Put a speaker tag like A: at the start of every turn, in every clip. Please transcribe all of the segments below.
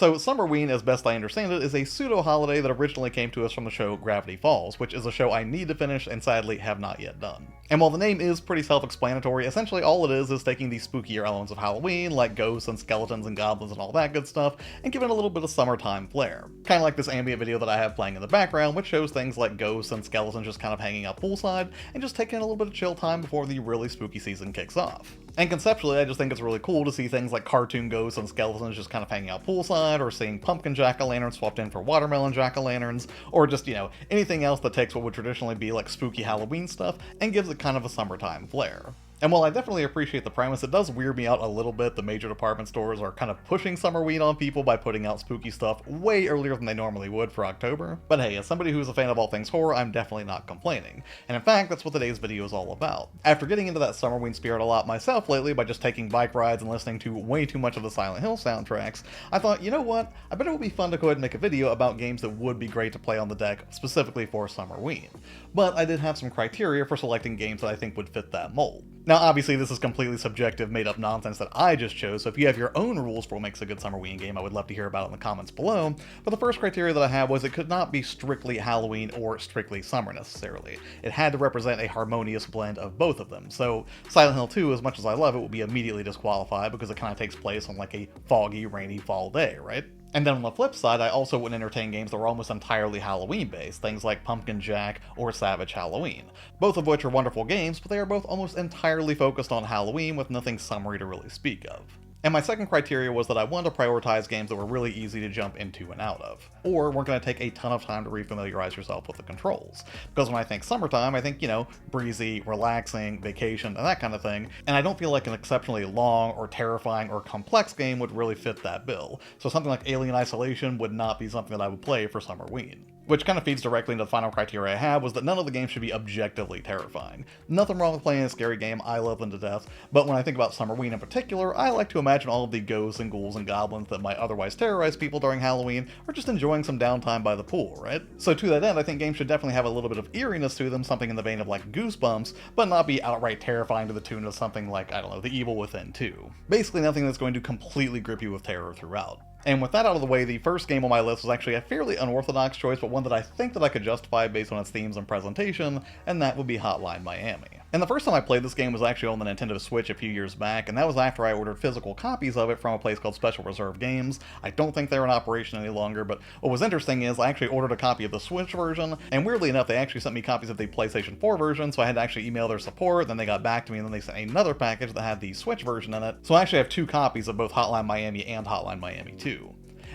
A: So Summerween, as best I understand it, is a pseudo-holiday that originally came to us from the show Gravity Falls, which is a show I need to finish and sadly have not yet done. And while the name is pretty self-explanatory, essentially all it is taking the spookier elements of Halloween, like ghosts and skeletons and goblins and all that good stuff, and giving it a little bit of summertime flair. Kinda like this ambient video that I have playing in the background, which shows things like ghosts and skeletons just kind of hanging out poolside, and just taking a little bit of chill time before the really spooky season kicks off. And conceptually, I just think it's really cool to see things like cartoon ghosts and skeletons just kind of hanging out poolside, or seeing pumpkin jack-o'-lanterns swapped in for watermelon jack-o'-lanterns, or just, anything else that takes what would traditionally be like spooky Halloween stuff and gives it kind of a summertime flair. And while I definitely appreciate the premise, it does weird me out a little bit. The major department stores are kind of pushing Summerween on people by putting out spooky stuff way earlier than they normally would for October. But hey, as somebody who's a fan of all things horror, I'm definitely not complaining. And in fact, that's what today's video is all about. After getting into that Summerween spirit a lot myself lately by just taking bike rides and listening to way too much of the Silent Hill soundtracks, I thought, you know what, I bet it would be fun to go ahead and make a video about games that would be great to play on the deck specifically for Summerween. But I did have some criteria for selecting games that I think would fit that mold. Now obviously this is completely subjective, made up nonsense that I just chose, so if you have your own rules for what makes a good Summerween game, I would love to hear about it in the comments below. But the first criteria that I had was it could not be strictly Halloween or strictly summer necessarily. It had to represent a harmonious blend of both of them. So Silent Hill 2, as much as I love it, will be immediately disqualified because it kind of takes place on like a foggy, rainy fall day, right? And then on the flip side, I also wouldn't entertain games that were almost entirely Halloween-based, things like Pumpkin Jack or Savage Halloween. Both of which are wonderful games, but they are both almost entirely focused on Halloween with nothing summery to really speak of. And my second criteria was that I wanted to prioritize games that were really easy to jump into and out of, or weren't going to take a ton of time to refamiliarize yourself with the controls. Because when I think summertime, I think, breezy, relaxing, vacation, and that kind of thing, and I don't feel like an exceptionally long or terrifying or complex game would really fit that bill. So something like Alien Isolation would not be something that I would play for Summerween. Which kind of feeds directly into the final criteria I had, was that none of the games should be objectively terrifying. Nothing wrong with playing a scary game, I love them to death, but when I think about Summerween in particular, I like to imagine all of the ghosts and ghouls and goblins that might otherwise terrorize people during Halloween are just enjoying some downtime by the pool, right? So to that end, I think games should definitely have a little bit of eeriness to them, something in the vein of like Goosebumps, but not be outright terrifying to the tune of something like, I don't know, The Evil Within 2. Basically nothing that's going to completely grip you with terror throughout. And with that out of the way, the first game on my list was actually a fairly unorthodox choice, but one that I think that I could justify based on its themes and presentation, and that would be Hotline Miami. And the first time I played this game was actually on the Nintendo Switch a few years back, and that was after I ordered physical copies of it from a place called Special Reserve Games. I don't think they're in operation any longer, but what was interesting is I actually ordered a copy of the Switch version, and weirdly enough, they actually sent me copies of the PlayStation 4 version, so I had to actually email their support, then they got back to me, and then they sent another package that had the Switch version in it. So I actually have two copies of both Hotline Miami and Hotline Miami 2.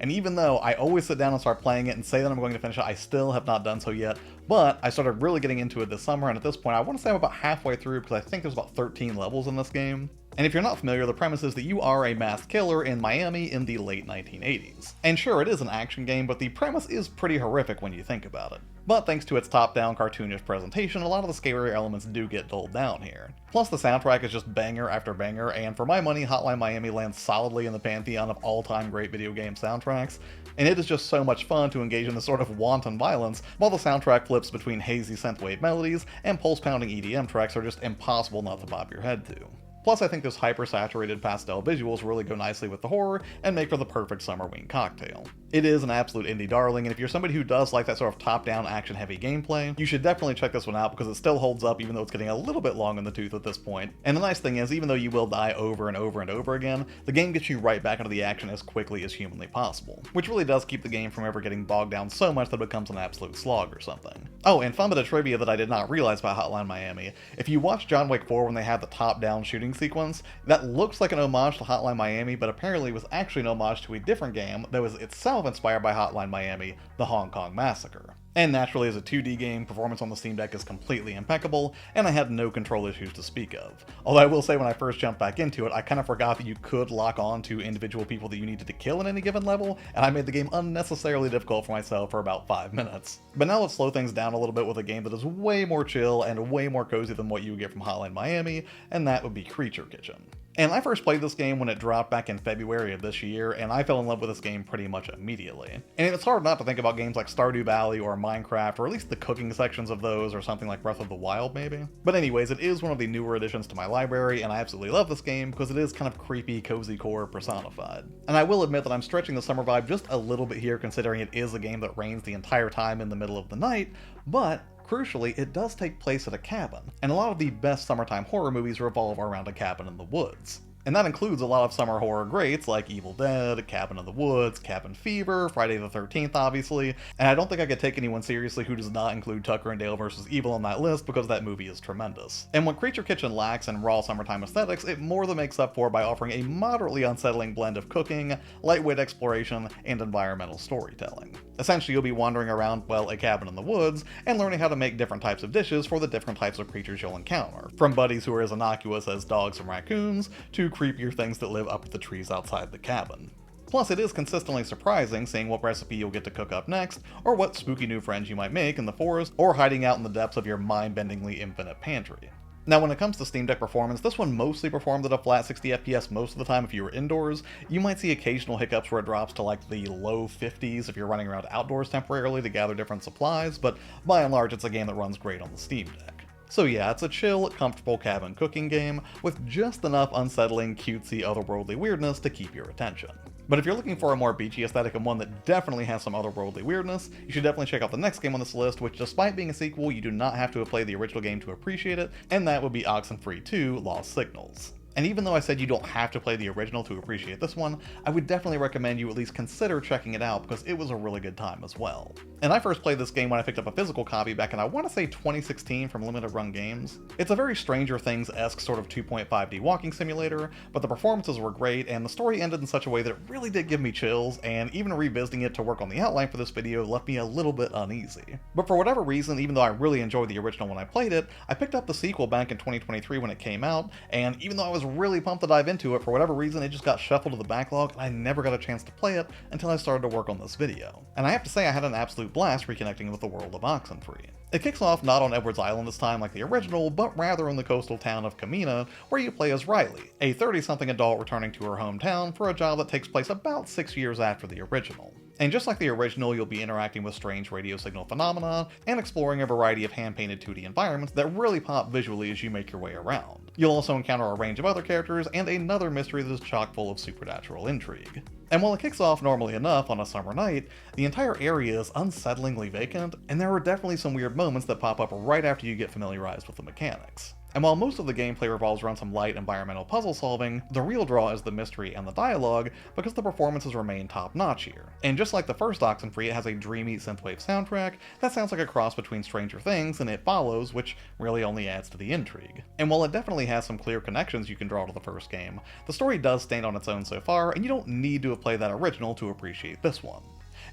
A: And even though I always sit down and start playing it and say that I'm going to finish it, I still have not done so yet. But I started really getting into it this summer, and at this point I want to say I'm about halfway through because I think there's about 13 levels in this game. And if you're not familiar, the premise is that you are a masked killer in Miami in the late 1980s. And sure, it is an action game, but the premise is pretty horrific when you think about it. But thanks to its top-down cartoonish presentation, a lot of the scary elements do get dulled down here. Plus the soundtrack is just banger after banger, and for my money, Hotline Miami lands solidly in the pantheon of all-time great video game soundtracks. And it is just so much fun to engage in this sort of wanton violence, while the soundtrack flips between hazy synthwave melodies and pulse-pounding EDM tracks are just impossible not to bob your head to. Plus, I think those hyper-saturated pastel visuals really go nicely with the horror and make for the perfect Summerween cocktail. It is an absolute indie darling, and if you're somebody who does like that sort of top-down action-heavy gameplay, you should definitely check this one out because it still holds up even though it's getting a little bit long in the tooth at this point. And the nice thing is, even though you will die over and over and over again, the game gets you right back into the action as quickly as humanly possible, which really does keep the game from ever getting bogged down so much that it becomes an absolute slog or something. Oh, and fun bit of trivia that I did not realize about Hotline Miami, if you watch John Wick 4 when they have the top-down shooting sequence, that looks like an homage to Hotline Miami, but apparently was actually an homage to a different game that was itself inspired by Hotline Miami, the Hong Kong Massacre. And naturally, as a 2D game, performance on the Steam Deck is completely impeccable, and I had no control issues to speak of. Although I will say when I first jumped back into it, I kind of forgot that you could lock on to individual people that you needed to kill in any given level, and I made the game unnecessarily difficult for myself for about 5 minutes. But now let's slow things down a little bit with a game that is way more chill and way more cozy than what you would get from Hotline Miami, and that would be Creature Kitchen. And I first played this game when it dropped back in February of this year, and I fell in love with this game pretty much immediately. And it's hard not to think about games like Stardew Valley or Minecraft, or at least the cooking sections of those, or something like Breath of the Wild maybe. But anyways, it is one of the newer additions to my library, and I absolutely love this game because it is kind of creepy, cozy core personified. And I will admit that I'm stretching the summer vibe just a little bit here, considering it is a game that rains the entire time in the middle of the night, but crucially, it does take place at a cabin, and a lot of the best summertime horror movies revolve around a cabin in the woods. And that includes a lot of summer horror greats like Evil Dead, Cabin in the Woods, Cabin Fever, Friday the 13th obviously, and I don't think I could take anyone seriously who does not include Tucker and Dale vs. Evil on that list because that movie is tremendous. And what Creature Kitchen lacks in raw summertime aesthetics, it more than makes up for by offering a moderately unsettling blend of cooking, lightweight exploration, and environmental storytelling. Essentially, you'll be wandering around, well, a cabin in the woods, and learning how to make different types of dishes for the different types of creatures you'll encounter, from buddies who are as innocuous as dogs and raccoons, to creepier things that live up the trees outside the cabin. Plus, it is consistently surprising seeing what recipe you'll get to cook up next, or what spooky new friends you might make in the forest, or hiding out in the depths of your mind-bendingly infinite pantry. Now, when it comes to Steam Deck performance, this one mostly performed at a flat 60 FPS most of the time if you were indoors. You might see occasional hiccups where it drops to like the low 50s if you're running around outdoors temporarily to gather different supplies, but by and large it's a game that runs great on the Steam Deck. So yeah, it's a chill, comfortable cabin cooking game with just enough unsettling, cutesy, otherworldly weirdness to keep your attention. But if you're looking for a more beachy aesthetic and one that definitely has some otherworldly weirdness, you should definitely check out the next game on this list, which despite being a sequel, you do not have to have played the original game to appreciate it, and that would be Oxenfree II: Lost Signals. And even though I said you don't have to play the original to appreciate this one, I would definitely recommend you at least consider checking it out because it was a really good time as well. And I first played this game when I picked up a physical copy back in, I want to say 2016 from Limited Run Games. It's a very Stranger Things-esque sort of 2.5D walking simulator, but the performances were great and the story ended in such a way that it really did give me chills, and even revisiting it to work on the outline for this video left me a little bit uneasy. But for whatever reason, even though I really enjoyed the original when I played it, I picked up the sequel back in 2023 when it came out, and even though I was really pumped to dive into it, for whatever reason it just got shuffled to the backlog and I never got a chance to play it until I started to work on this video. And I have to say I had an absolute blast reconnecting with the world of Oxenfree. It kicks off not on Edwards Island this time like the original, but rather in the coastal town of Kamina, where you play as Riley, a 30-something adult returning to her hometown for a job that takes place about 6 years after the original. And just like the original, you'll be interacting with strange radio signal phenomena and exploring a variety of hand-painted 2D environments that really pop visually as you make your way around. You'll also encounter a range of other characters and another mystery that is chock full of supernatural intrigue. And while it kicks off normally enough on a summer night, the entire area is unsettlingly vacant, and there are definitely some weird moments that pop up right after you get familiarized with the mechanics. And while most of the gameplay revolves around some light environmental puzzle solving, the real draw is the mystery and the dialogue because the performances remain top-notch here. And just like the first Oxenfree, it has a dreamy synthwave soundtrack that sounds like a cross between Stranger Things and It Follows, which really only adds to the intrigue. And while it definitely has some clear connections you can draw to the first game, the story does stand on its own so far, and you don't need to have played that original to appreciate this one.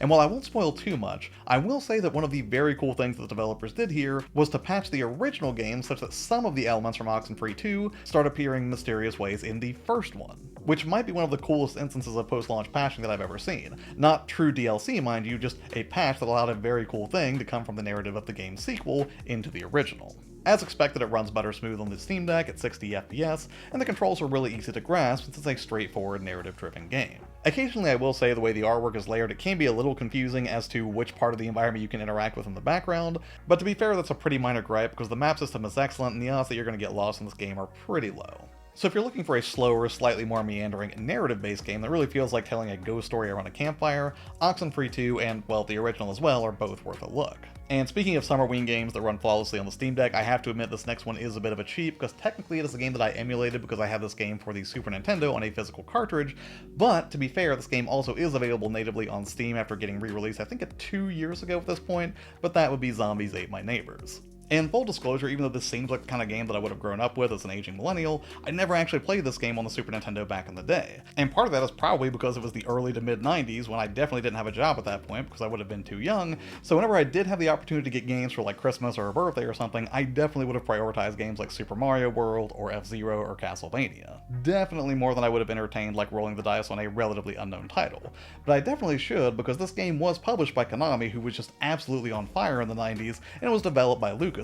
A: And while I won't spoil too much, I will say that one of the very cool things that the developers did here was to patch the original game such that some of the elements from Oxenfree II start appearing in mysterious ways in the first one, which might be one of the coolest instances of post-launch patching that I've ever seen. Not true DLC, mind you, just a patch that allowed a very cool thing to come from the narrative of the game's sequel into the original. As expected, it runs butter smooth on the Steam Deck at 60 FPS, and the controls are really easy to grasp since it's a straightforward narrative-driven game. Occasionally I will say the way the artwork is layered, it can be a little confusing as to which part of the environment you can interact with in the background, but to be fair, that's a pretty minor gripe because the map system is excellent and the odds that you're going to get lost in this game are pretty low. So if you're looking for a slower, slightly more meandering, narrative-based game that really feels like telling a ghost story around a campfire, Oxenfree II and, well, the original as well are both worth a look. And speaking of Summerween games that run flawlessly on the Steam Deck, I have to admit this next one is a bit of a cheat because technically it is a game that I emulated because I had this game for the Super Nintendo on a physical cartridge, but to be fair, this game also is available natively on Steam after getting re-released I think 2 years ago at this point, but that would be Zombies Ate My Neighbors. And full disclosure, even though this seems like the kind of game that I would have grown up with as an aging millennial, I never actually played this game on the Super Nintendo back in the day. And part of that is probably because it was the early to mid 90s when I definitely didn't have a job at that point because I would have been too young, so whenever I did have the opportunity to get games for like Christmas or a birthday or something, I definitely would have prioritized games like Super Mario World or F-Zero or Castlevania. Definitely more than I would have entertained like rolling the dice on a relatively unknown title. But I definitely should because this game was published by Konami, who was just absolutely on fire in the 90s, and it was developed by LucasArts.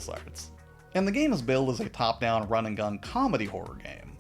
A: And the game is billed as a top-down run-and-gun comedy horror game.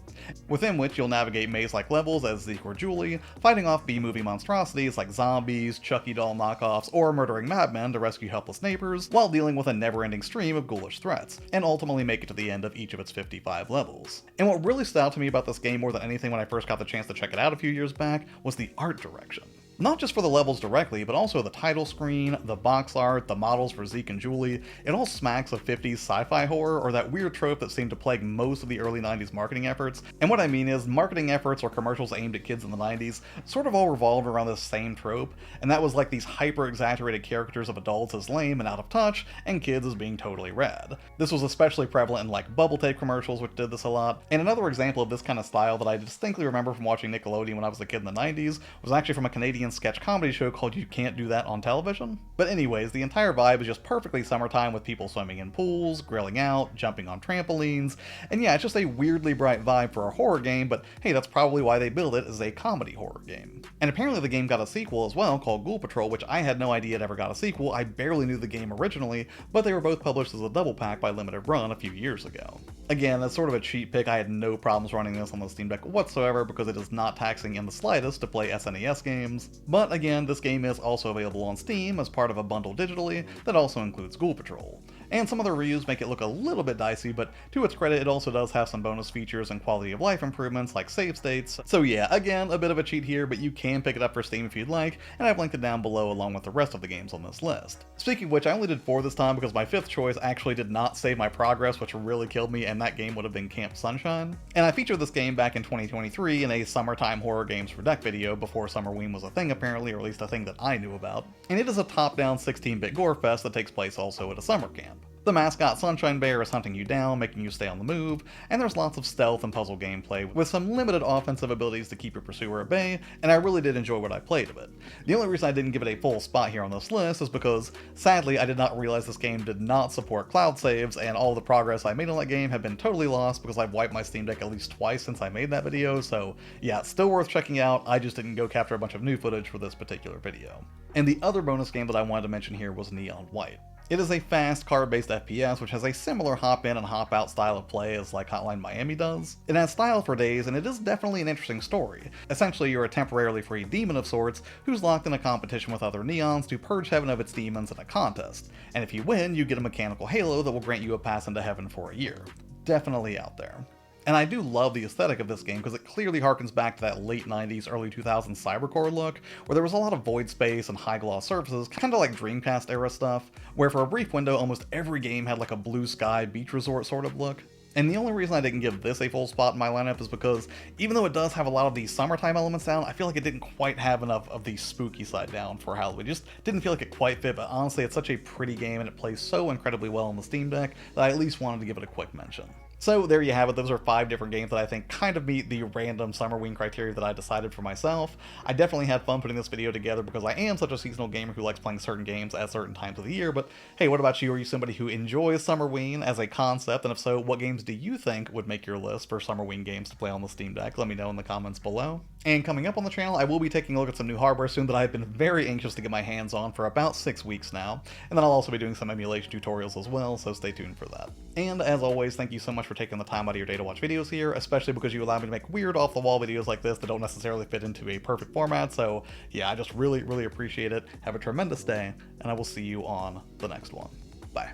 A: within which you'll navigate maze-like levels as Zeke or Julie, fighting off B-movie monstrosities like zombies, Chucky doll knockoffs, or murdering madmen to rescue helpless neighbors, while dealing with a never-ending stream of ghoulish threats, and ultimately make it to the end of each of its 55 levels. And what really stood out to me about this game more than anything when I first got the chance to check it out a few years back was the art direction. Not just for the levels directly, but also the title screen, the box art, the models for Zeke and Julie. It all smacks of 50s sci-fi horror, or that weird trope that seemed to plague most of the early 90s marketing efforts. And what I mean is, marketing efforts or commercials aimed at kids in the 90s sort of all revolved around this same trope, and that was like these hyper-exaggerated characters of adults as lame and out of touch, and kids as being totally rad. This was especially prevalent in like bubble tape commercials, which did this a lot. And another example of this kind of style that I distinctly remember from watching Nickelodeon when I was a kid in the 90s was actually from a Canadian sketch comedy show called You Can't Do That on Television. But anyways, the entire vibe is just perfectly summertime with people swimming in pools, grilling out, jumping on trampolines, and yeah, it's just a weirdly bright vibe for a horror game, but hey, that's probably why they build it as a comedy horror game. And apparently the game got a sequel as well called Ghoul Patrol, which I had no idea it ever got a sequel. I barely knew the game originally, but they were both published as a double pack by Limited Run a few years ago. Again, that's sort of a cheat pick. I had no problems running this on the Steam Deck whatsoever because it is not taxing in the slightest to play SNES games. But again, this game is also available on Steam as part of a bundle digitally that also includes Ghoul Patrol. And some other reviews make it look a little bit dicey, but to its credit, it also does have some bonus features and quality of life improvements like save states. So yeah, again, a bit of a cheat here, but you can pick it up for Steam if you'd like, and I've linked it down below along with the rest of the games on this list. Speaking of which, I only did 4 this time because my 5th choice actually did not save my progress, which really killed me, and that game would have been Camp Sunshine. And I featured this game back in 2023 in a Summertime Horror Games for Deck video before Summerween was a thing apparently, or at least a thing that I knew about. And it is a top-down 16-bit gore fest that takes place also at a summer camp. The mascot Sunshine Bear is hunting you down, making you stay on the move, and there's lots of stealth and puzzle gameplay with some limited offensive abilities to keep your pursuer at bay, and I really did enjoy what I played of it. The only reason I didn't give it a full spot here on this list is because, sadly, I did not realize this game did not support cloud saves, and all the progress I made on that game had been totally lost because I've wiped my Steam Deck at least twice since I made that video, so yeah, still worth checking out. I just didn't go capture a bunch of new footage for this particular video. And the other bonus game that I wanted to mention here was Neon White. It is a fast, card-based FPS which has a similar hop-in and hop-out style of play as like Hotline Miami does. It has style for days, and it is definitely an interesting story. Essentially, you're a temporarily free demon of sorts who's locked in a competition with other neons to purge heaven of its demons in a contest, and if you win, you get a mechanical halo that will grant you a pass into heaven for a year. Definitely out there. And I do love the aesthetic of this game because it clearly harkens back to that late 90s, early 2000s cybercore look, where there was a lot of void space and high gloss surfaces, kind of like Dreamcast era stuff, where for a brief window almost every game had like a blue sky beach resort sort of look. And the only reason I didn't give this a full spot in my lineup is because, even though it does have a lot of the summertime elements down, I feel like it didn't quite have enough of the spooky side down for Halloween. It just didn't feel like it quite fit, but honestly, it's such a pretty game and it plays so incredibly well on the Steam Deck that I at least wanted to give it a quick mention. So there you have it, those are 5 different games that I think kind of meet the random Summerween criteria that I decided for myself. I definitely had fun putting this video together because I am such a seasonal gamer who likes playing certain games at certain times of the year, but hey, what about you? Are you somebody who enjoys Summerween as a concept, and if so, what games do you think would make your list for Summerween games to play on the Steam Deck? Let me know in the comments below. And coming up on the channel, I will be taking a look at some new hardware soon that I've been very anxious to get my hands on for about 6 weeks now, and then I'll also be doing some emulation tutorials as well, so stay tuned for that. And as always, thank you so much for taking the time out of your day to watch videos here, especially because you allow me to make weird off-the-wall videos like this that don't necessarily fit into a perfect format, so yeah, I just really appreciate it. Have a tremendous day, and I will see you on the next one. Bye.